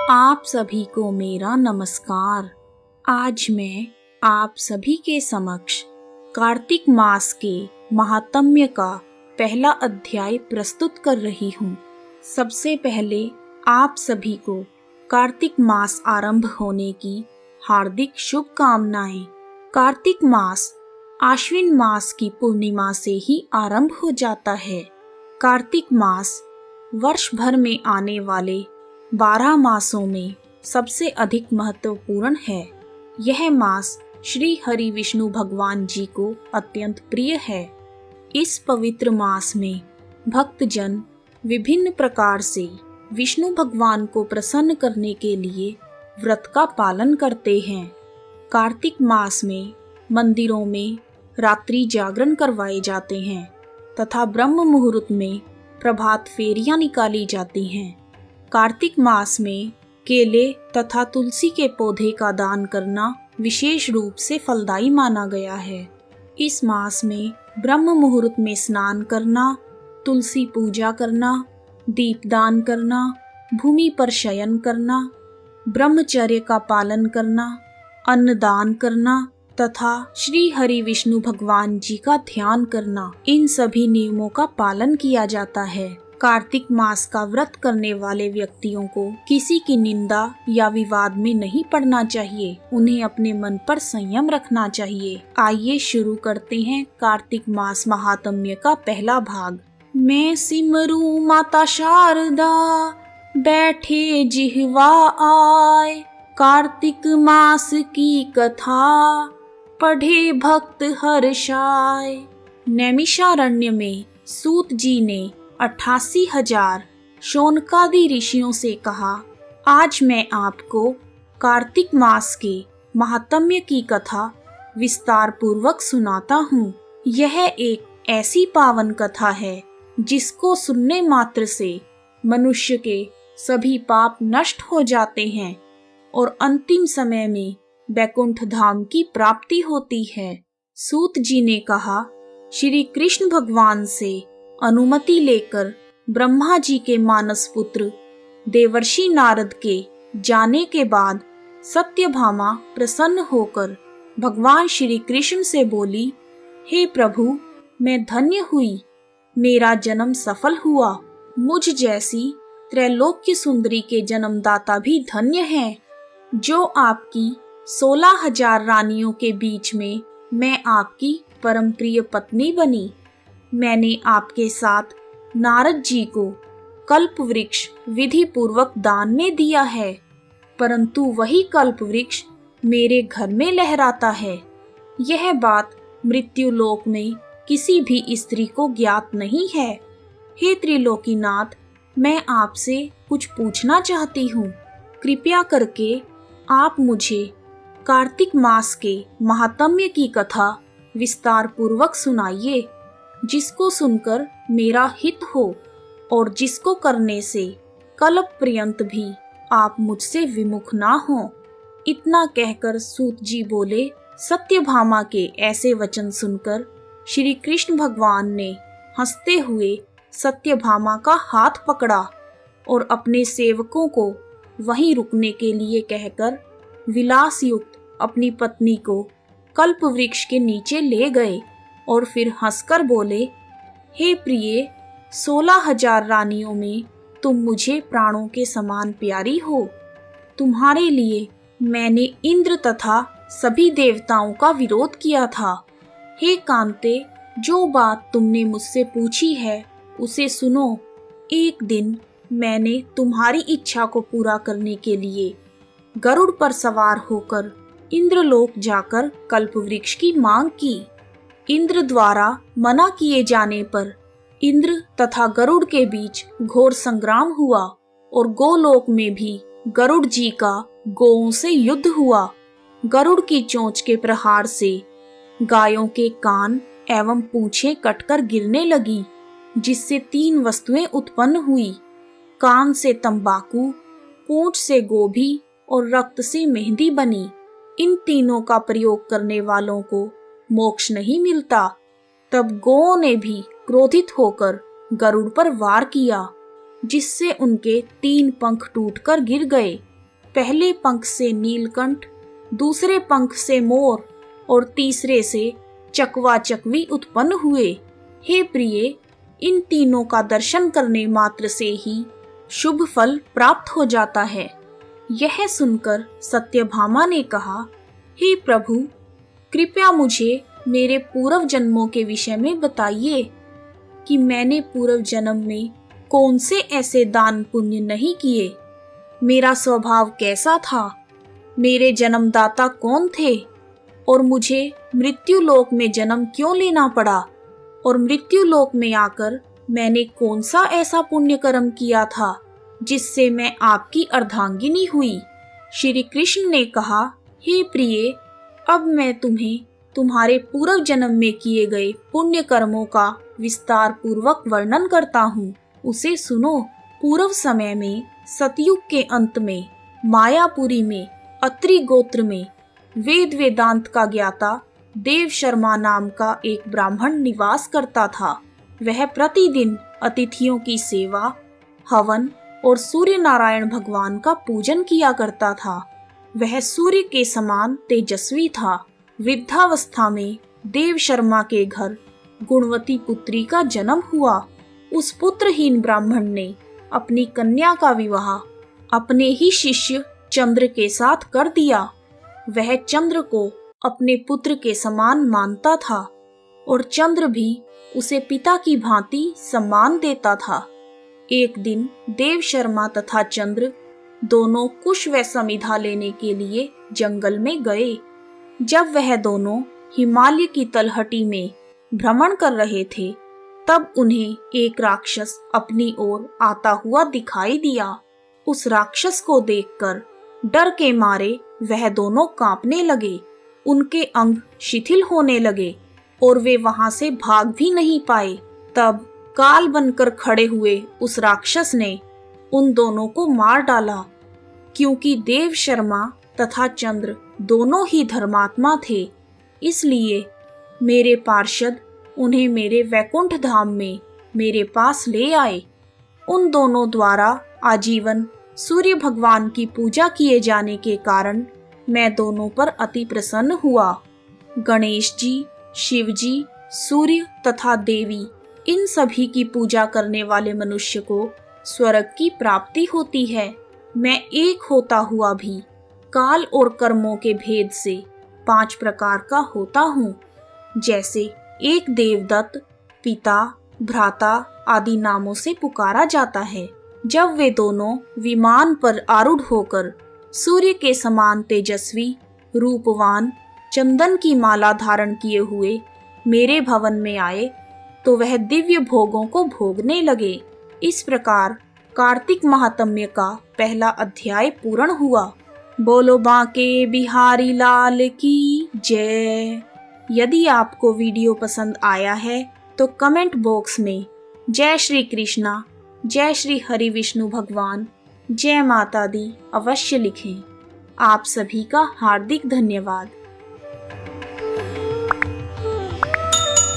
आप सभी को मेरा नमस्कार। आज मैं आप सभी के समक्ष कार्तिक मास के महात्म्य का पहला अध्याय प्रस्तुत कर रही हूँ। सबसे पहले आप सभी को कार्तिक मास आरंभ होने की हार्दिक शुभकामनाएं। कार्तिक मास आश्विन मास की पूर्णिमा से ही आरंभ हो जाता है। कार्तिक मास वर्ष भर में आने वाले 12 मासों में सबसे अधिक महत्वपूर्ण है। यह मास श्री हरि विष्णु भगवान जी को अत्यंत प्रिय है। इस पवित्र मास में भक्तजन विभिन्न प्रकार से विष्णु भगवान को प्रसन्न करने के लिए व्रत का पालन करते हैं। कार्तिक मास में मंदिरों में रात्रि जागरण करवाए जाते हैं तथा ब्रह्म मुहूर्त में प्रभात फेरियां निकाली जाती हैं। कार्तिक मास में केले तथा तुलसी के पौधे का दान करना विशेष रूप से फलदायी माना गया है। इस मास में ब्रह्म मुहूर्त में स्नान करना, तुलसी पूजा करना, दीपदान करना, भूमि पर शयन करना, ब्रह्मचर्य का पालन करना, अन्नदान करना तथा श्री हरि विष्णु भगवान जी का ध्यान करना, इन सभी नियमों का पालन किया जाता है। कार्तिक मास का व्रत करने वाले व्यक्तियों को किसी की निंदा या विवाद में नहीं पड़ना चाहिए। उन्हें अपने मन पर संयम रखना चाहिए। आइए शुरू करते हैं कार्तिक मास महात्म्य का पहला भाग। मैं सिमरू माता शारदा, बैठे जिह्वा आए, कार्तिक मास की कथा, पढ़े भक्त हर्षाय। नैमिषारण्य में सूत जी ने 88,000 शौनकादि ऋषियों से कहा, आज मैं आपको कार्तिक मास के महात्म्य की कथा विस्तार पूर्वक सुनाता हूँ। यह एक ऐसी पावन कथा है जिसको सुनने मात्र से मनुष्य के सभी पाप नष्ट हो जाते हैं और अंतिम समय में बैकुंठ धाम की प्राप्ति होती है। सूत जी ने कहा, श्री कृष्ण भगवान से अनुमति लेकर ब्रह्मा जी के मानस पुत्र देवर्षि नारद के जाने के बाद सत्यभामा प्रसन्न होकर भगवान श्री कृष्ण से बोली, हे प्रभु, मैं धन्य हुई, मेरा जन्म सफल हुआ। मुझ जैसी त्रैलोक्य सुंदरी के जन्मदाता भी धन्य हैं। जो आपकी 16,000 रानियों के बीच में मैं आपकी परम प्रिय पत्नी बनी। मैंने आपके साथ नारद जी को कल्प वृक्ष विधि पूर्वक दान में दिया है, परंतु वही कल्प वृक्ष मेरे घर में लहराता है। यह बात मृत्युलोक में किसी भी स्त्री को ज्ञात नहीं है। हे त्रिलोकीनाथ, मैं आपसे कुछ पूछना चाहती हूँ। कृपया करके आप मुझे कार्तिक मास के महात्म्य की कथा विस्तार पूर्वक सुनाइए, जिसको सुनकर मेरा हित हो और जिसको करने से कल्प पर्यंत भी आप मुझसे विमुख ना हो। इतना कहकर सूत जी बोले। सत्यभामा के ऐसे वचन सुनकर श्री कृष्ण भगवान ने हंसते हुए सत्यभामा का हाथ पकड़ा और अपने सेवकों को वहीं रुकने के लिए कहकर विलास युक्त अपनी पत्नी को कल्प वृक्ष के नीचे ले गए और फिर हंसकर बोले, हे प्रिय, 16,000 रानियों में तुम मुझे प्राणों के समान प्यारी हो। तुम्हारे लिए मैंने इंद्र तथा सभी देवताओं का विरोध किया था। हे कांते, जो बात तुमने मुझसे पूछी है उसे सुनो। एक दिन मैंने तुम्हारी इच्छा को पूरा करने के लिए गरुड़ पर सवार होकर इंद्रलोक जाकर कल्पवृक्ष की मांग की। इंद्र द्वारा मना किए जाने पर इंद्र तथा गरुड़ के बीच घोर संग्राम हुआ और गोलोक में भी गरुड़ जी का गौओं से युद्ध हुआ। गरुड़ की चोंच के प्रहार से गायों के कान एवं पूंछें कटकर गिरने लगी, जिससे 3 वस्तुएं उत्पन्न हुई। कान से तंबाकू, पूंछ से गोभी और रक्त से मेहंदी बनी। इन तीनों का प्रयोग करने वालों को मोक्ष नहीं मिलता। तब गौओं ने भी क्रोधित होकर गरुड़ पर वार किया, जिससे उनके 3 पंख टूटकर गिर गए पहले पंख से नीलकंठ, दूसरे पंख से मोर और तीसरे से चकवा चकवी उत्पन्न हुए। हे प्रिय, इन तीनों का दर्शन करने मात्र से ही शुभ फल प्राप्त हो जाता है। यह सुनकर सत्यभामा ने कहा, हे प्रभु, कृपया मुझे मेरे पूर्व जन्मों के विषय में बताइए कि मैंने पूर्व जन्म में कौन से ऐसे दान पुण्य नहीं किए, मेरा स्वभाव कैसा था, मेरे जन्मदाता कौन थे और मुझे मृत्यु लोक में जन्म क्यों लेना पड़ा, और मृत्यु लोक में आकर मैंने कौन सा ऐसा पुण्य कर्म किया था जिससे मैं आपकी अर्धांगिनी हुई। श्री कृष्ण ने कहा, हे प्रिय, अब मैं तुम्हें तुम्हारे पूर्व जन्म में किए गए पुण्य कर्मों का विस्तार पूर्वक वर्णन करता हूँ, उसे सुनो। पूर्व समय में सतयुग के अंत में मायापुरी में अत्रि गोत्र में वेद वेदांत का ज्ञाता देव शर्मा नाम का एक ब्राह्मण निवास करता था। वह प्रतिदिन अतिथियों की सेवा, हवन और सूर्य नारायण भगवान का पूजन किया करता था। वह सूर्य के समान तेजस्वी था। वृद्धावस्था में देव शर्मा के घर गुणवती पुत्री का जन्म हुआ। उस पुत्रहीन ब्राह्मण ने अपनी कन्या का विवाह अपने ही शिष्य चंद्र के साथ कर दिया। वह चंद्र को अपने पुत्र के समान मानता था और चंद्र भी उसे पिता की भांति सम्मान देता था। एक दिन देव शर्मा तथा चंद्र दोनों कुश व समिधा लेने के लिए जंगल में गए। जब वह दोनों हिमालय की तलहटी में भ्रमण कर रहे थे, तब उन्हें एक राक्षस अपनी ओर आता हुआ दिखाई दिया। उस राक्षस को देखकर डर के मारे वह दोनों कांपने लगे। उनके अंग शिथिल होने लगे और वे वहां से भाग भी नहीं पाए। तब काल बनकर खड़े हुए उस राक्षस ने उन दोनों को मार डाला। क्योंकि देव शर्मा तथा चंद्र दोनों ही धर्मात्मा थे, इसलिए मेरे पार्षद उन्हें मेरे वैकुंठ धाम में मेरे पास ले आए। उन दोनों द्वारा आजीवन सूर्य भगवान की पूजा किए जाने के कारण मैं दोनों पर अति प्रसन्न हुआ। गणेश जी, शिव जी, सूर्य तथा देवी, इन सभी की पूजा करने वाले मनुष्य को स्वर्ग की प्राप्ति होती है। मैं एक होता हुआ भी काल और कर्मों के भेद से 5 प्रकार का होता हूँ। जैसे एक देवदत्त, पिता, भ्राता आदि नामों से पुकारा जाता है। जब वे दोनों विमान पर आरूढ़ होकर सूर्य के समान तेजस्वी, रूपवान, चंदन की माला धारण किए हुए मेरे भवन में आए, तो वह दिव्य भोगों को भोगने लगे। इस प्रकार कार्तिक महात्म्य का पहला अध्याय पूर्ण हुआ। बोलो बांके बिहारी लाल की जय। यदि आपको वीडियो पसंद आया है तो कमेंट बॉक्स में जय श्री कृष्णा, जय श्री हरि विष्णु भगवान, जय माता दी अवश्य लिखें। आप सभी का हार्दिक धन्यवाद।